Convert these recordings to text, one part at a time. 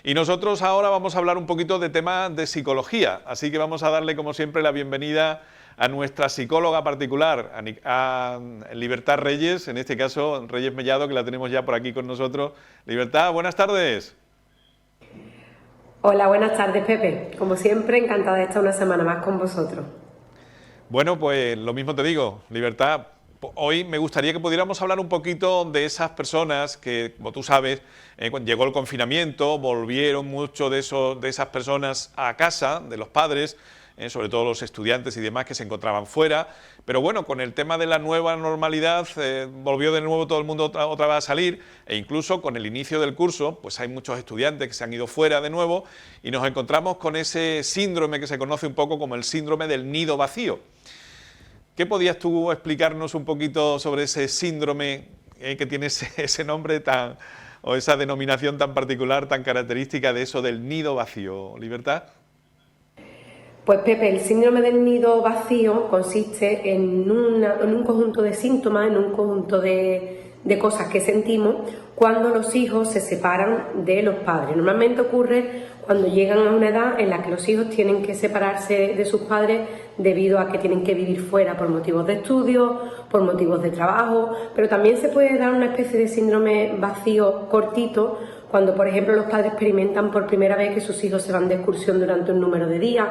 Y nosotros ahora vamos a hablar un poquito de temas de psicología, así que vamos a darle como siempre la bienvenida a nuestra psicóloga particular, a Libertad Reyes, en este caso Reyes Mellado, que la tenemos ya por aquí con nosotros. Libertad, buenas tardes. Hola, buenas tardes, Pepe. Como siempre, encantada de estar una semana más con vosotros. Bueno, pues lo mismo te digo, Libertad. Hoy me gustaría que pudiéramos hablar un poquito de esas personas que, como tú sabes, cuando llegó el confinamiento, volvieron muchos de esas personas a casa, de los padres, sobre todo los estudiantes y demás que se encontraban fuera, pero bueno, con el tema de la nueva normalidad volvió de nuevo todo el mundo otra vez a salir, e incluso con el inicio del curso, pues hay muchos estudiantes que se han ido fuera de nuevo y nos encontramos con ese síndrome que se conoce un poco como el síndrome del nido vacío. ¿Qué podías tú explicarnos un poquito sobre ese síndrome que tiene ese nombre tan, o esa denominación tan particular, tan característica de eso del nido vacío, Libertad? Pues Pepe, el síndrome del nido vacío consiste en un conjunto de síntomas, en un conjunto de cosas que sentimos cuando los hijos se separan de los padres. Normalmente ocurre cuando llegan a una edad en la que los hijos tienen que separarse de sus padres debido a que tienen que vivir fuera por motivos de estudio, por motivos de trabajo, pero también se puede dar una especie de síndrome vacío cortito cuando, por ejemplo, los padres experimentan por primera vez que sus hijos se van de excursión durante un número de días,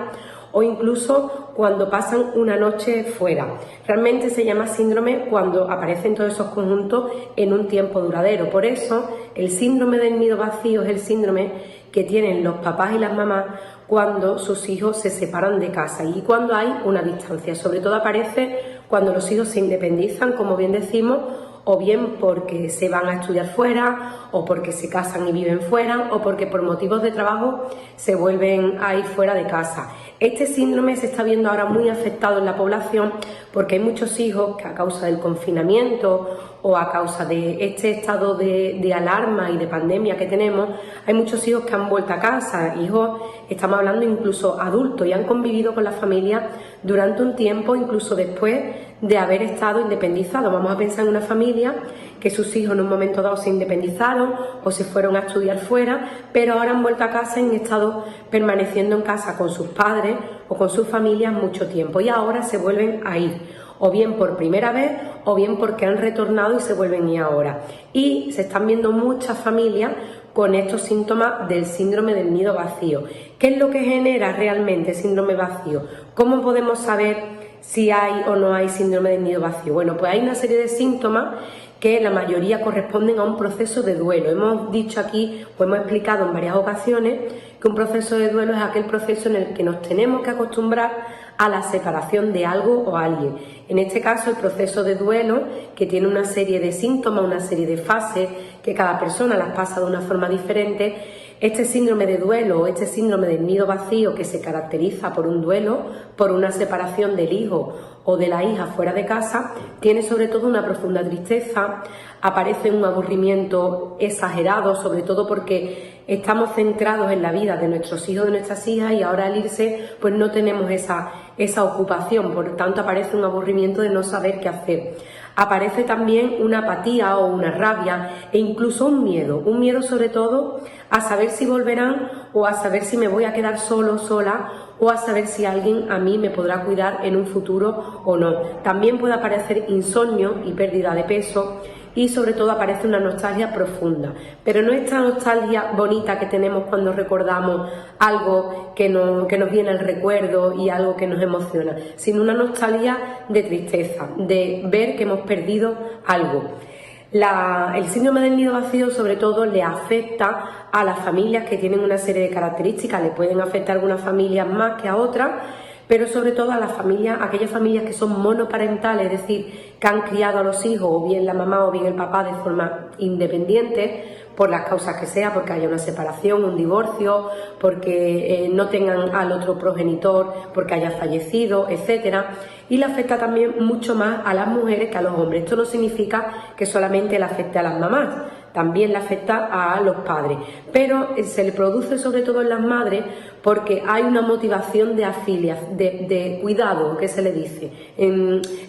o incluso cuando pasan una noche fuera. Realmente se llama síndrome cuando aparecen todos esos conjuntos en un tiempo duradero. Por eso, el síndrome del nido vacío es el síndrome que tienen los papás y las mamás cuando sus hijos se separan de casa y cuando hay una distancia. Sobre todo aparece cuando los hijos se independizan, como bien decimos, o bien porque se van a estudiar fuera, o porque se casan y viven fuera, o porque por motivos de trabajo se vuelven a ir fuera de casa. Este síndrome se está viendo ahora muy afectado en la población porque hay muchos hijos que a causa del confinamiento o a causa de este estado de alarma y de pandemia que tenemos, hay muchos hijos que han vuelto a casa, hijos, estamos hablando incluso adultos, y han convivido con la familia durante un tiempo, incluso después de haber estado independizados. Vamos a pensar en una familia que sus hijos en un momento dado se independizaron o se fueron a estudiar fuera, pero ahora han vuelto a casa y han estado permaneciendo en casa con sus padres o con sus familias mucho tiempo y ahora se vuelven a ir, o bien por primera vez o bien porque han retornado y se vuelven a ir ahora. Y se están viendo muchas familias con estos síntomas del síndrome del nido vacío. ¿Qué es lo que genera realmente síndrome vacío? ¿Cómo podemos saber si hay o no hay síndrome del nido vacío? Bueno, pues hay una serie de síntomas que la mayoría corresponden a un proceso de duelo. Hemos dicho aquí, o hemos explicado en varias ocasiones, que un proceso de duelo es aquel proceso en el que nos tenemos que acostumbrar a la separación de algo o alguien. En este caso, el proceso de duelo, que tiene una serie de síntomas, una serie de fases, que cada persona las pasa de una forma diferente. Este síndrome de duelo o este síndrome del nido vacío, que se caracteriza por un duelo, por una separación del hijo o de la hija fuera de casa, tiene sobre todo una profunda tristeza, aparece un aburrimiento exagerado, sobre todo porque estamos centrados en la vida de nuestros hijos, de nuestras hijas, y ahora al irse pues no tenemos esa ocupación, por tanto aparece un aburrimiento de no saber qué hacer. Aparece también una apatía o una rabia e incluso un miedo sobre todo a saber si volverán o a saber si me voy a quedar solo, sola, o a saber si alguien a mí me podrá cuidar en un futuro o no. También puede aparecer insomnio y pérdida de peso y sobre todo aparece una nostalgia profunda, pero no esta nostalgia bonita que tenemos cuando recordamos algo que nos viene al recuerdo y algo que nos emociona, sino una nostalgia de tristeza, de ver que hemos perdido algo. El síndrome del nido vacío sobre todo le afecta a las familias que tienen una serie de características, le pueden afectar a algunas familias más que a otras, pero sobre todo a las familias, aquellas familias que son monoparentales, es decir, que han criado a los hijos, o bien la mamá o bien el papá, de forma independiente, por las causas que sea, porque haya una separación, un divorcio, porque no tengan al otro progenitor, porque haya fallecido, etcétera. Y le afecta también mucho más a las mujeres que a los hombres. Esto no significa que solamente le afecte a las mamás, también le afecta a los padres, pero se le produce sobre todo en las madres porque hay una motivación de de cuidado, que se le dice.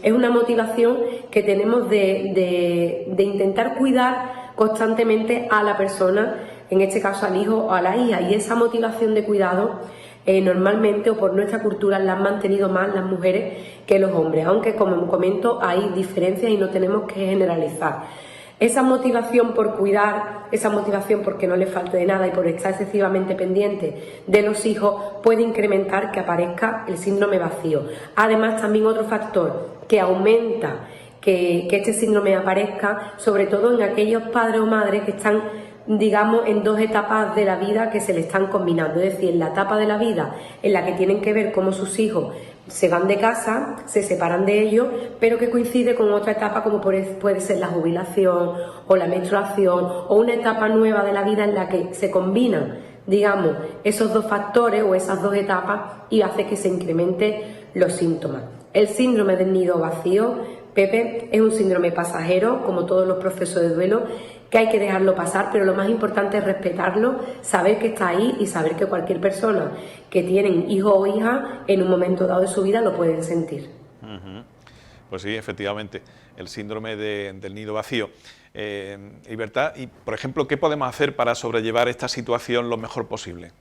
Es una motivación que tenemos de intentar cuidar constantemente a la persona en este caso al hijo o a la hija, y esa motivación de cuidado normalmente, o por nuestra cultura, la han mantenido más las mujeres que los hombres, aunque como comento hay diferencias y no tenemos que generalizar. Esa motivación por cuidar, esa motivación porque no le falte de nada y por estar excesivamente pendiente de los hijos puede incrementar que aparezca el síndrome vacío. Además, también otro factor que aumenta que este síndrome aparezca, sobre todo en aquellos padres o madres que están, digamos, en dos etapas de la vida que se le están combinando, es decir, en la etapa de la vida en la que tienen que ver cómo sus hijos se van de casa, se separan de ellos, pero que coincide con otra etapa como puede ser la jubilación o la menstruación o una etapa nueva de la vida en la que se combinan, digamos, esos dos factores o esas dos etapas y hace que se incrementen los síntomas. El síndrome del nido vacío, Pepe, es un síndrome pasajero, como todos los procesos de duelo, que hay que dejarlo pasar, pero lo más importante es respetarlo, saber que está ahí y saber que cualquier persona que tiene hijo o hija en un momento dado de su vida lo pueden sentir. Pues sí, efectivamente, el síndrome del nido vacío. Libertad, y por ejemplo, ¿qué podemos hacer para sobrellevar esta situación lo mejor posible?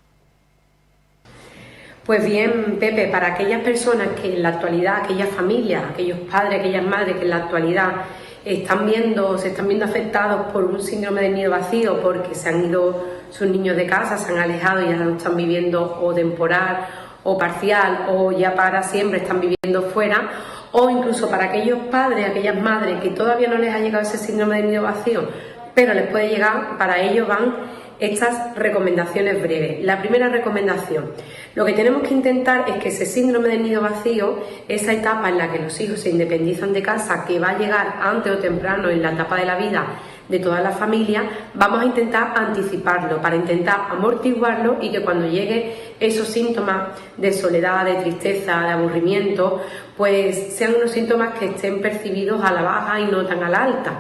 Pues bien, Pepe, para aquellas personas que en la actualidad, aquellas familias, aquellos padres, aquellas madres que en la actualidad se están viendo afectados por un síndrome del nido vacío porque se han ido sus niños de casa, se han alejado y ya no están viviendo o temporal o parcial o ya para siempre están viviendo fuera, o incluso para aquellos padres, aquellas madres que todavía no les ha llegado ese síndrome del nido vacío, pero les puede llegar, para ello van estas recomendaciones breves. La primera recomendación: lo que tenemos que intentar es que ese síndrome del nido vacío, esa etapa en la que los hijos se independizan de casa, que va a llegar antes o temprano en la etapa de la vida de toda la familia, vamos a intentar anticiparlo para intentar amortiguarlo y que cuando llegue esos síntomas de soledad, de tristeza, de aburrimiento, pues sean unos síntomas que estén percibidos a la baja y no tan a la alta.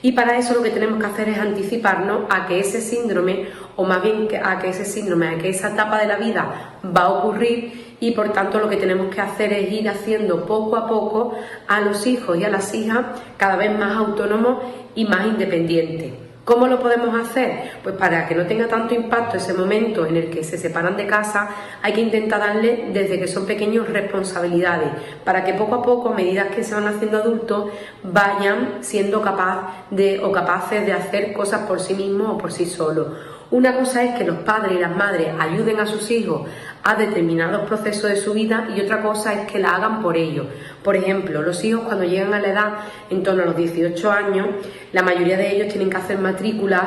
Y para eso lo que tenemos que hacer es anticiparnos a que ese síndrome, o más bien a que esa etapa de la vida va a ocurrir, y por tanto lo que tenemos que hacer es ir haciendo poco a poco a los hijos y a las hijas cada vez más autónomos y más independientes. ¿Cómo lo podemos hacer? Pues para que no tenga tanto impacto ese momento en el que se separan de casa, hay que intentar darle desde que son pequeños responsabilidades, para que poco a poco, a medida que se van haciendo adultos, vayan siendo capaces de hacer cosas por sí mismos o por sí solos. Una cosa es que los padres y las madres ayuden a sus hijos a determinados procesos de su vida y otra cosa es que la hagan por ellos. Por ejemplo, los hijos cuando llegan a la edad en torno a los 18 años, la mayoría de ellos tienen que hacer matrículas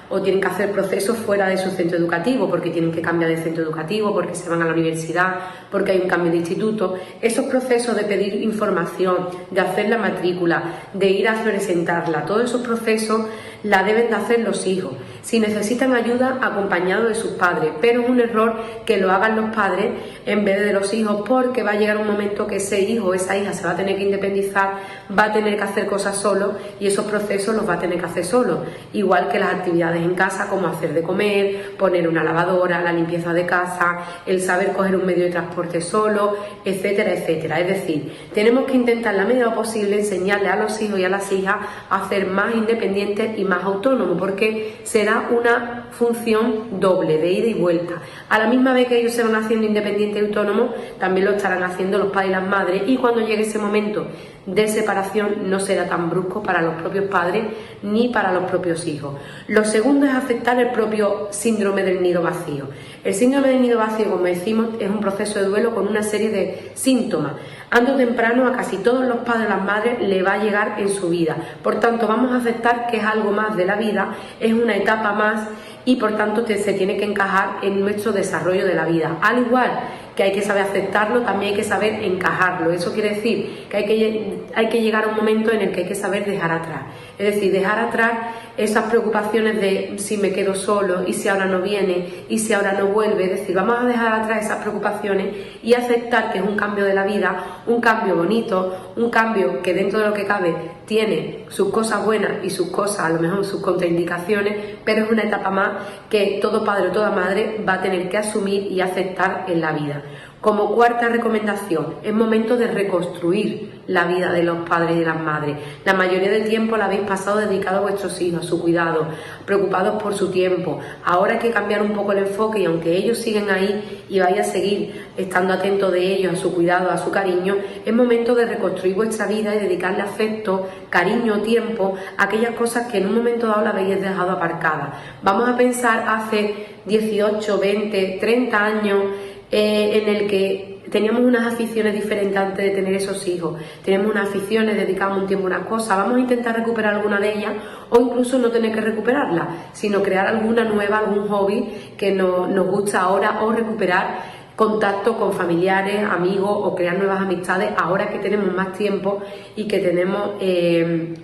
o tienen que hacer procesos fuera de su centro educativo porque tienen que cambiar de centro educativo, porque se van a la universidad, porque hay un cambio de instituto. Esos procesos de pedir información, de hacer la matrícula, de ir a presentarla, todos esos procesos la deben de hacer los hijos. Si necesitan ayuda, acompañados de sus padres, pero es un error que lo hagan los padres en vez de los hijos, porque va a llegar un momento que ese hijo o esa hija se va a tener que independizar, va a tener que hacer cosas solo y esos procesos los va a tener que hacer solo, igual que las actividades en casa como hacer de comer, poner una lavadora, la limpieza de casa, el saber coger un medio de transporte solo, etcétera, etcétera. Es decir, tenemos que intentar en la medida posible enseñarle a los hijos y a las hijas a ser más independientes y más autónomos, porque será una función doble, de ida y vuelta. A la misma vez que ellos se van haciendo independientes y autónomos, también lo estarán haciendo los padres y las madres, y cuando llegue ese momento de separación no será tan brusco para los propios padres ni para los propios hijos. Lo segundo es aceptar el propio síndrome del nido vacío. El síndrome del nido vacío, como decimos, es un proceso de duelo con una serie de síntomas. Antes o temprano a casi todos los padres y las madres le va a llegar en su vida. Por tanto, vamos a aceptar que es algo más de la vida, es una etapa más y por tanto se tiene que encajar en nuestro desarrollo de la vida. Al igual que hay que saber aceptarlo, también hay que saber encajarlo. Eso quiere decir que hay que llegar a un momento en el que hay que saber dejar atrás. Es decir, dejar atrás esas preocupaciones de si me quedo solo y si ahora no viene y si ahora no vuelve. Es decir, vamos a dejar atrás esas preocupaciones y aceptar que es un cambio de la vida, un cambio bonito, un cambio que dentro de lo que cabe tiene sus cosas buenas y sus cosas, a lo mejor sus contraindicaciones, pero es una etapa más que todo padre o toda madre va a tener que asumir y aceptar en la vida. Como cuarta recomendación, es momento de reconstruir la vida de los padres y de las madres. La mayoría del tiempo la habéis pasado dedicado a vuestros hijos, a su cuidado, preocupados por su tiempo. Ahora hay que cambiar un poco el enfoque y aunque ellos siguen ahí y vais a seguir estando atentos de ellos, a su cuidado, a su cariño, es momento de reconstruir vuestra vida y dedicarle afecto, cariño, tiempo a aquellas cosas que en un momento dado la habéis dejado aparcadas. Vamos a pensar hace 18, 20, 30 años en el que teníamos unas aficiones diferentes antes de tener esos hijos. Tenemos unas aficiones, dedicamos un tiempo a unas cosas, vamos a intentar recuperar alguna de ellas o incluso no tener que recuperarla, sino crear alguna nueva, algún hobby que nos gusta ahora o recuperar contacto con familiares, amigos o crear nuevas amistades ahora que tenemos más tiempo y que tenemos,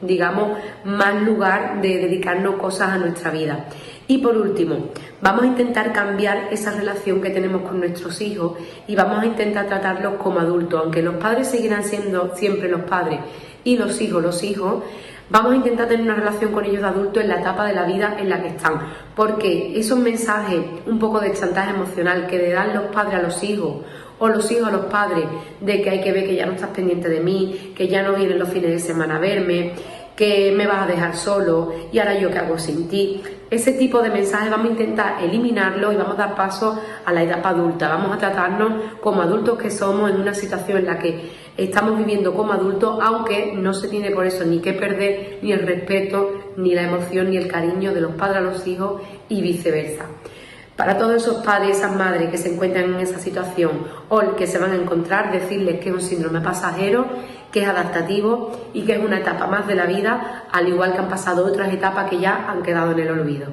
digamos, más lugar de dedicarnos cosas a nuestra vida. Y por último, vamos a intentar cambiar esa relación que tenemos con nuestros hijos y vamos a intentar tratarlos como adultos, aunque los padres seguirán siendo siempre los padres y los hijos, vamos a intentar tener una relación con ellos de adultos en la etapa de la vida en la que están, porque esos mensajes, un poco de chantaje emocional que le dan los padres a los hijos o los hijos a los padres, de que hay que ver que ya no estás pendiente de mí, que ya no vienen los fines de semana a verme, que me vas a dejar solo y ahora yo qué hago sin ti. Ese tipo de mensajes vamos a intentar eliminarlo y vamos a dar paso a la etapa adulta. Vamos a tratarnos como adultos que somos en una situación en la que estamos viviendo como adultos, aunque no se tiene por eso ni que perder ni el respeto, ni la emoción, ni el cariño de los padres a los hijos y viceversa. Para todos esos padres y esas madres que se encuentran en esa situación o que se van a encontrar, decirles que es un síndrome pasajero, que es adaptativo y que es una etapa más de la vida, al igual que han pasado otras etapas que ya han quedado en el olvido.